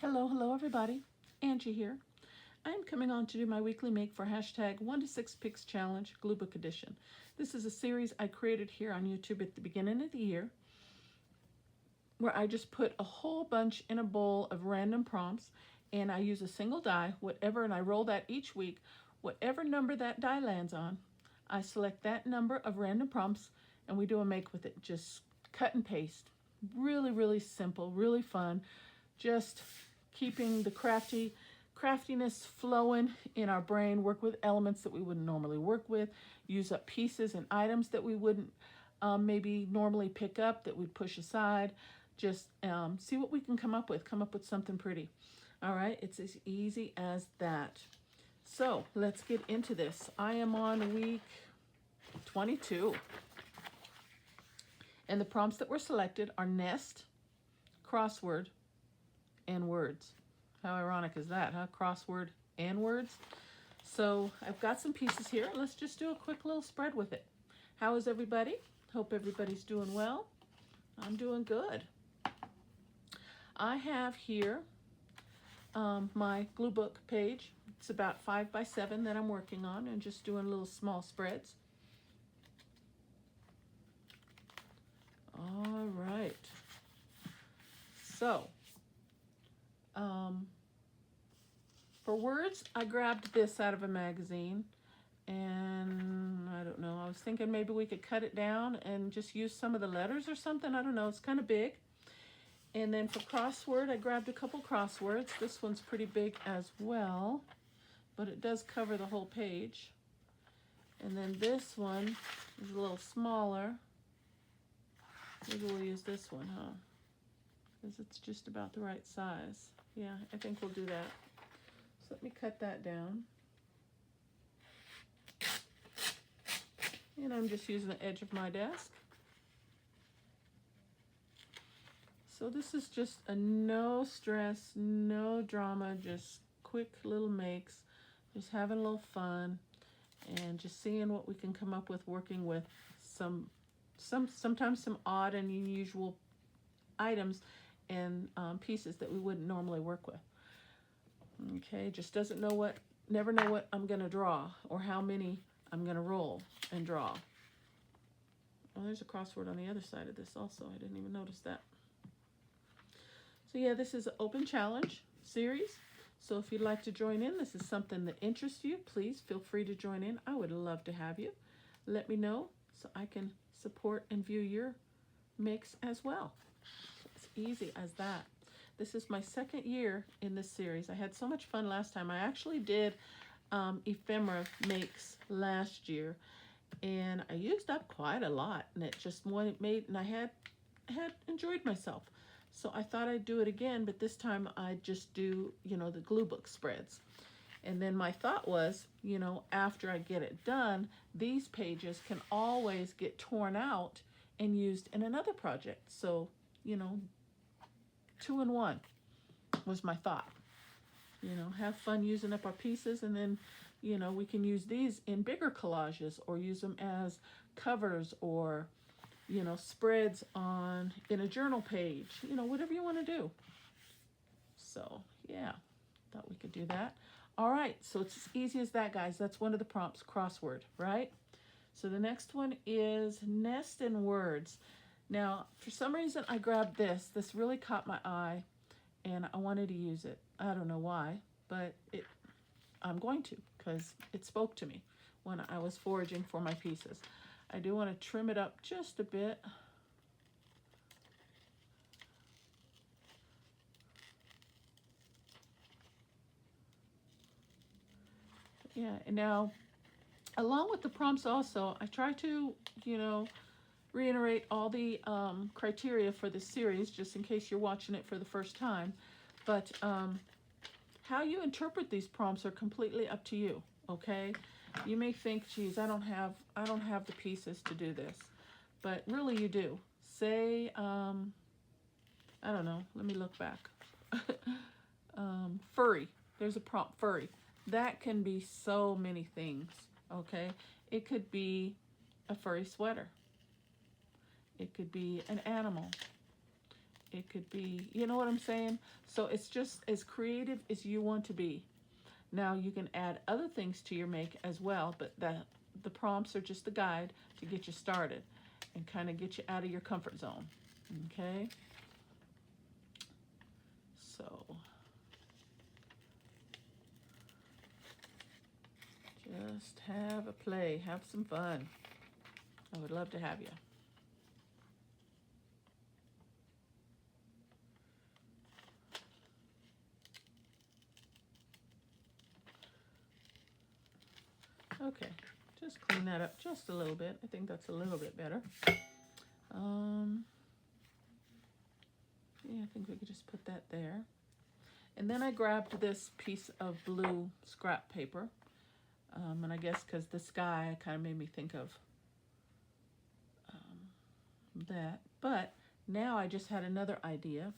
Hello everybody. Angie here. I'm coming on to do my weekly make for hashtag 1 to 6 Picks Challenge Gluebook Edition. This is a series I created here on YouTube at the beginning of the year where I just put a whole bunch in a bowl of random prompts and I use a single die, whatever, and I roll that each week. Whatever number that die lands on, I select that number of random prompts and we do a make with it. Just cut and paste. Really simple, really fun. Just keeping the craftiness flowing in our brain, work with elements that we wouldn't normally work with, use up pieces and items that we wouldn't maybe normally pick up, that we'd push aside. Just see what we can come up with something pretty. All right, it's as easy as that. So let's get into this. I am on week 22. And the prompts that were selected are nest, crossword, and words. How ironic is that, huh? Crossword and words. So I've got some pieces here. Let's just do a quick little spread with it. How is everybody? Hope everybody's doing well. I'm doing good. I have here my glue book page. It's about 5 by 7 that I'm working on and just doing little small spreads. All right. So, for words, I grabbed this out of a magazine, and I don't know, I was thinking maybe we could cut it down and just use some of the letters or something. I don't know, it's kind of big. And then for crossword, I grabbed a couple crosswords. This one's pretty big as well, but it does cover the whole page. And then this one is a little smaller. Maybe we'll use this one, huh? Because it's just about the right size. Yeah, I think we'll do that. So let me cut that down. And I'm just using the edge of my desk. So this is just a no stress, no drama, just quick little makes, just having a little fun and just seeing what we can come up with working with sometimes some odd and unusual items and pieces that we wouldn't normally work with. Okay, just never know what I'm gonna draw or how many I'm gonna roll and draw. Oh, there's a crossword on the other side of this also. I didn't even notice that. So yeah, this is an open challenge series. So if you'd like to join in, this is something that interests you, please feel free to join in. I would love to have you. Let me know so I can support and view your makes as well. It's easy as that. This is my second year in this series. I had so much fun last time. I actually did ephemera makes last year, and I used up quite a lot, and it just made, and I had enjoyed myself. So I thought I'd do it again, but this time I'd just do, the glue book spreads. And then my thought was, after I get it done, these pages can always get torn out and used in another project. So, 2 in 1 was my thought. Have fun using up our pieces, and then, we can use these in bigger collages or use them as covers or, spreads in a journal page, whatever you want to do. So, yeah, thought we could do that. All right, so it's as easy as that, guys. That's one of the prompts, crossword, right? So the next one is nest and words. Now, for some reason, I grabbed this. This really caught my eye, and I wanted to use it. I don't know why, but I'm going to, because it spoke to me when I was foraging for my pieces. I do want to trim it up just a bit. Yeah, and now, along with the prompts also, I try to, reiterate all the criteria for this series, just in case you're watching it for the first time. But how you interpret these prompts are completely up to you, okay? You may think, geez, I don't have the pieces to do this. But really you do. Say, I don't know, let me look back. Furry, there's a prompt, furry. That can be so many things, okay? It could be a furry sweater. It could be an animal. It could be, you know what I'm saying? So it's just as creative as you want to be. Now you can add other things to your make as well, but the prompts are just a guide to get you started and kind of get you out of your comfort zone. Okay? So just have a play, have some fun. I would love to have you. Okay, just clean that up just a little bit. I think that's a little bit better. Yeah, I think we could just put that there. And then I grabbed this piece of blue scrap paper. And I guess because the sky kind of made me think of that. But now I just had another idea.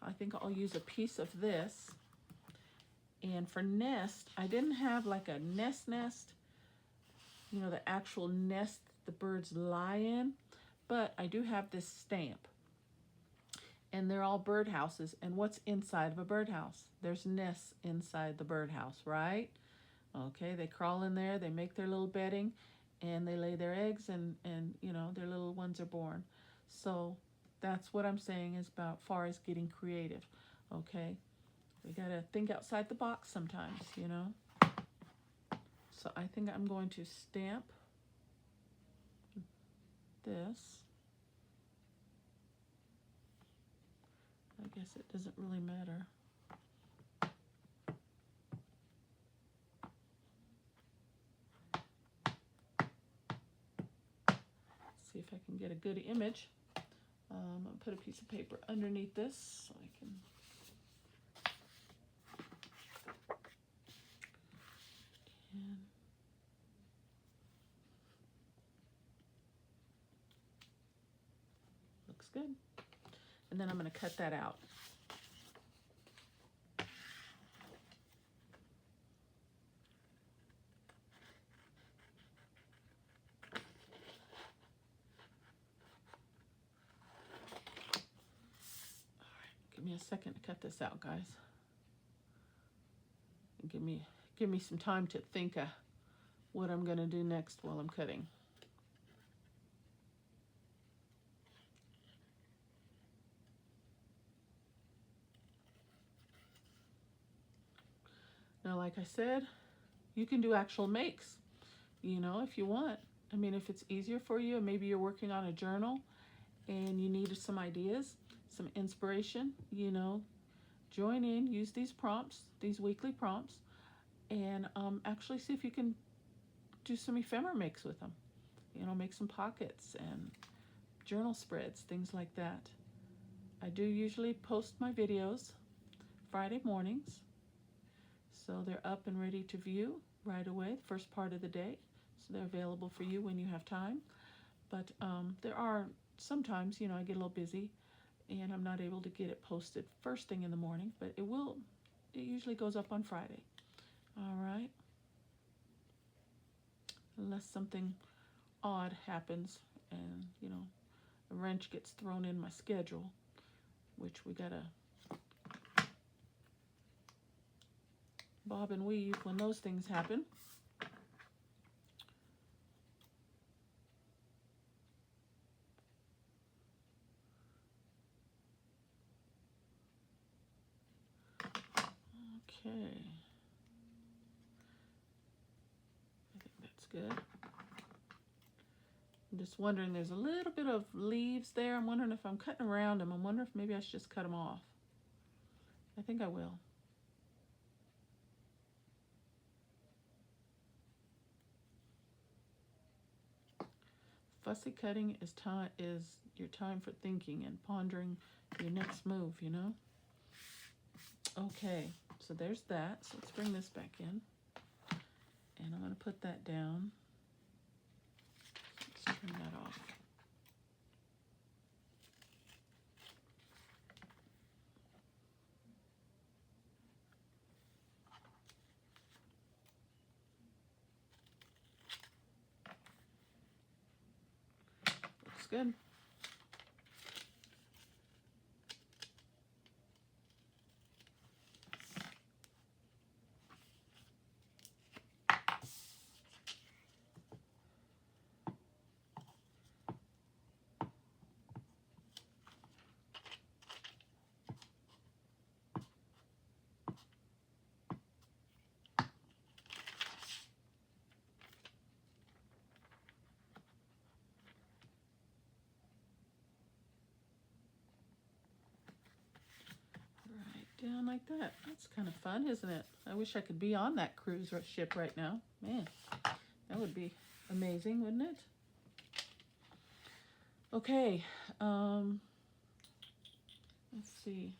I think I'll use a piece of this. And for nest, I didn't have like a nest, you know, the actual nest the birds lie in. But I do have this stamp. And they're all birdhouses. And what's inside of a birdhouse? There's nests inside the birdhouse, right? Okay, they crawl in there, they make their little bedding, and they lay their eggs, and you know, their little ones are born. So that's what I'm saying is about far as getting creative. Okay, we gotta think outside the box sometimes, you know. So I think I'm going to stamp this. I guess it doesn't really matter. See if I can get a good image. I'll put a piece of paper underneath this so I can. And looks good. And then I'm going to cut that out. Give me a second to cut this out, guys. Give me some time to think of what I'm going to do next while I'm cutting. Now, like I said, you can do actual makes, you know, if you want. I mean, if it's easier for you, and maybe you're working on a journal and you need some ideas, some inspiration, you know, join in, use these prompts, these weekly prompts, and actually see if you can do some ephemera makes with them. You know, make some pockets and journal spreads, things like that. I do usually post my videos Friday mornings, so they're up and ready to view right away, first part of the day. So they're available for you when you have time. But there are sometimes, you know, I get a little busy and I'm not able to get it posted first thing in the morning, but it usually goes up on Friday. All right. Unless something odd happens and, you know, a wrench gets thrown in my schedule, which we gotta bob and weave when those things happen. Okay. I think that's good. I'm just wondering, there's a little bit of leaves there. I'm wondering if I'm cutting around them. I'm wondering if maybe I should just cut them off. I think I will. Fussy cutting is your time for thinking and pondering your next move, you know? Okay, so there's that. So let's bring this back in. And I'm going to put that down. Let's turn that off. Looks good. down like that. That's kind of fun, isn't it? I wish I could be on that cruise ship right now. Man, that would be amazing, wouldn't it? Okay, let's see.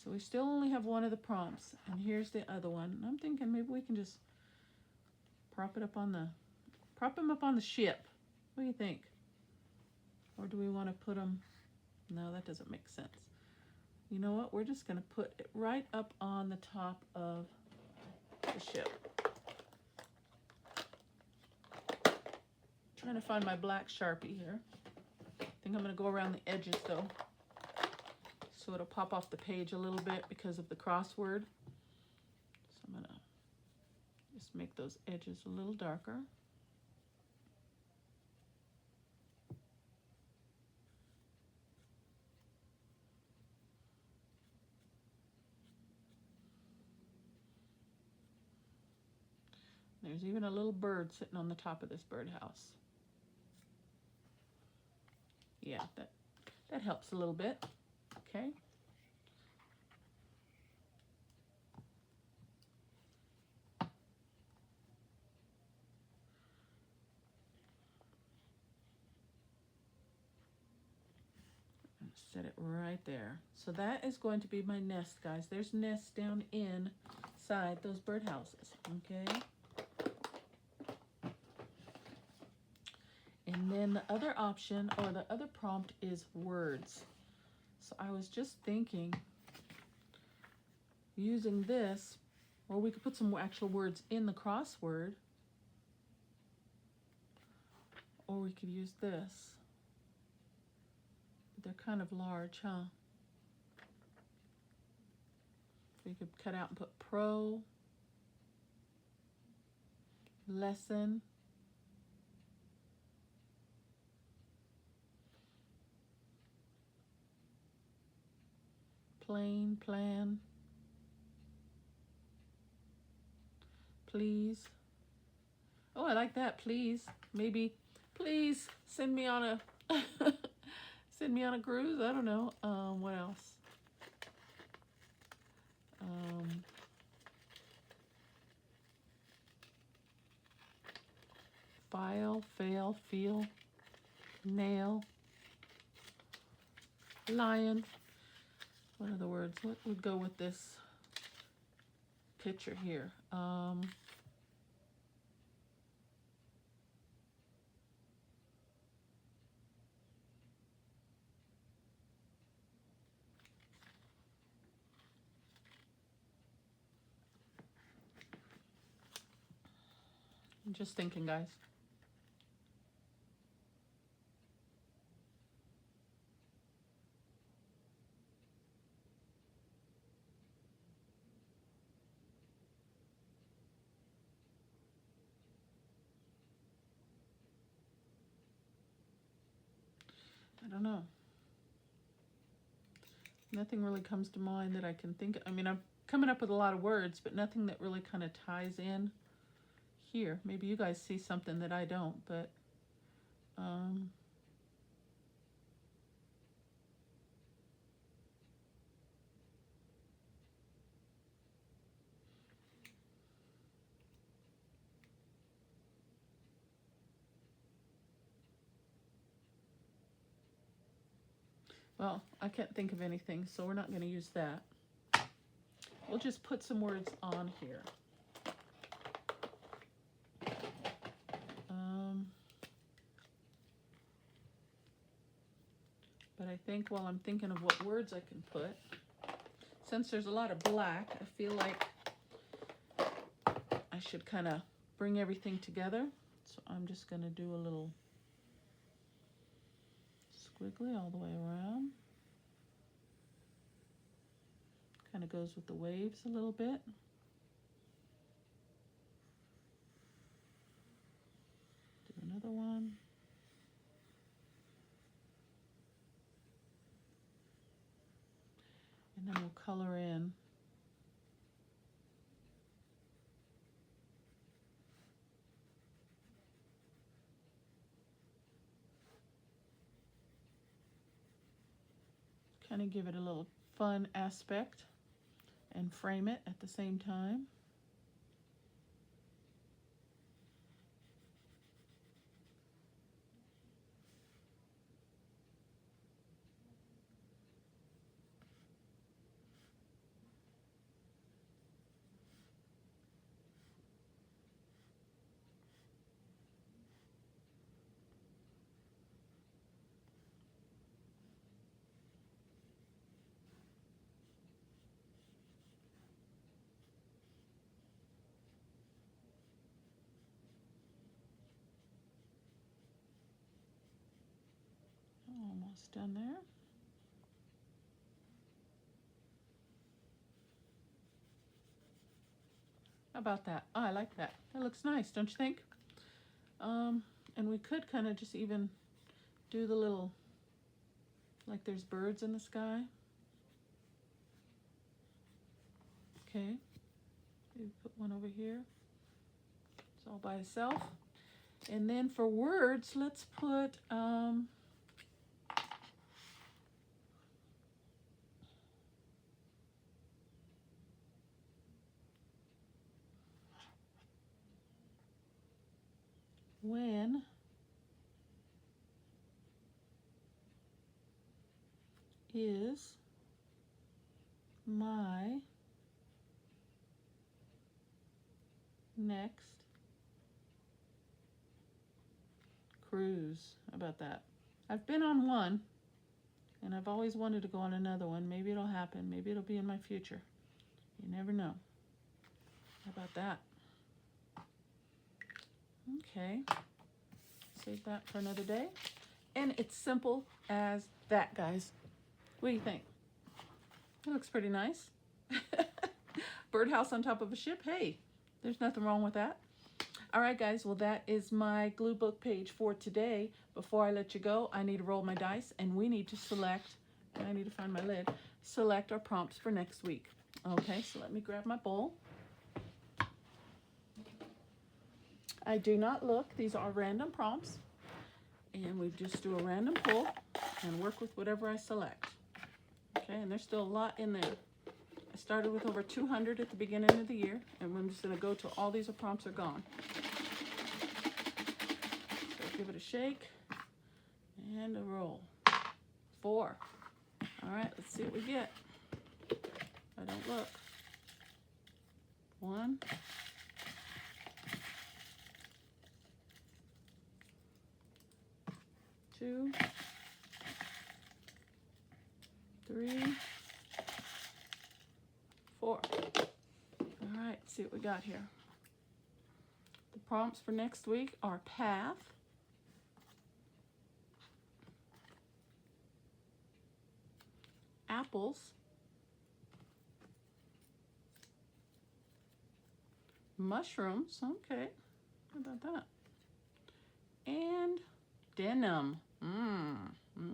So we still only have one of the prompts, and here's the other one. And I'm thinking maybe we can just prop him up on the ship. What do you think? Or do we want to put him? No, that doesn't make sense. You know what? We're just going to put it right up on the top of the ship. Trying to find my black Sharpie here. I think I'm going to go around the edges though, so it'll pop off the page a little bit because of the crossword. So I'm going to just make those edges a little darker. There's even a little bird sitting on the top of this birdhouse. Yeah, that helps a little bit. Okay. Set it right there. So that is going to be my nest, guys. There's nests down inside those birdhouses. Okay. And then the other option, or the other prompt, is words. So I was just thinking, using this, or we could put some actual words in the crossword, or we could use this. They're kind of large, huh? So you could cut out and put pro, lesson, plain, plan, please. Oh, I like that, please. Maybe, please send me on a send me on a cruise. I don't know. What else? File, fail, feel, nail, lion. What are the words? What would go with this picture here? I'm just thinking, guys. I don't know. Nothing really comes to mind that I can think of. I mean, I'm coming up with a lot of words, but nothing that really kind of ties in here. Maybe you guys see something that I don't, but well, I can't think of anything, so we're not going to use that. We'll just put some words on here. But I think while I'm thinking of what words I can put, since there's a lot of black, I feel like I should kind of bring everything together. So I'm just going to do a little squiggly all the way around. Kind of goes with the waves a little bit. Do another one. And then we'll color in. Kind of give it a little fun aspect. and frame it at the same time. Almost done there. How about that? Oh, I like that. That looks nice, don't you think? And we could kind of just even do the little, like there's birds in the sky. Okay. Maybe put one over here. It's all by itself. And then for words, let's put, when is my next cruise? How about that? I've been on one, and I've always wanted to go on another one. Maybe it'll happen. Maybe it'll be in my future. You never know. How about that? Okay. Save that for another day. And it's simple as that, guys. What do you think? It looks pretty nice. Birdhouse on top of a ship. Hey, there's nothing wrong with that. All right, guys. Well, that is my glue book page for today. Before I let you go, I need to roll my dice, and we need to select, and I need to find my lid, select our prompts for next week. Okay, so let me grab my bowl. I do not look. These are random prompts. And we just do a random pull and work with whatever I select. Okay, and there's still a lot in there. I started with over 200 at the beginning of the year, and I'm just going to go till all these prompts are gone. So give it a shake and a roll. 4. All right, let's see what we get. I don't look. 1. 2, 3, 4. All right, let's see what we got here. The prompts for next week are path, apples, mushrooms, okay, how about that, and denim.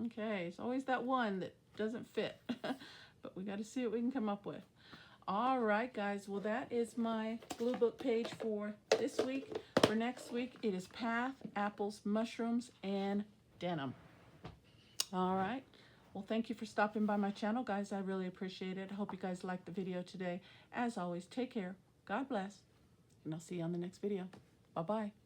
Okay, it's always that one that doesn't fit, but we got to see what we can come up with. All right, guys, well, that is my glue book page for this week. For next week, it is path, apples, mushrooms, and denim. All right, well, thank you for stopping by my channel, guys. I really appreciate it. I hope you guys liked the video today. As always, take care, God bless, and I'll see you on the next video. Bye-bye.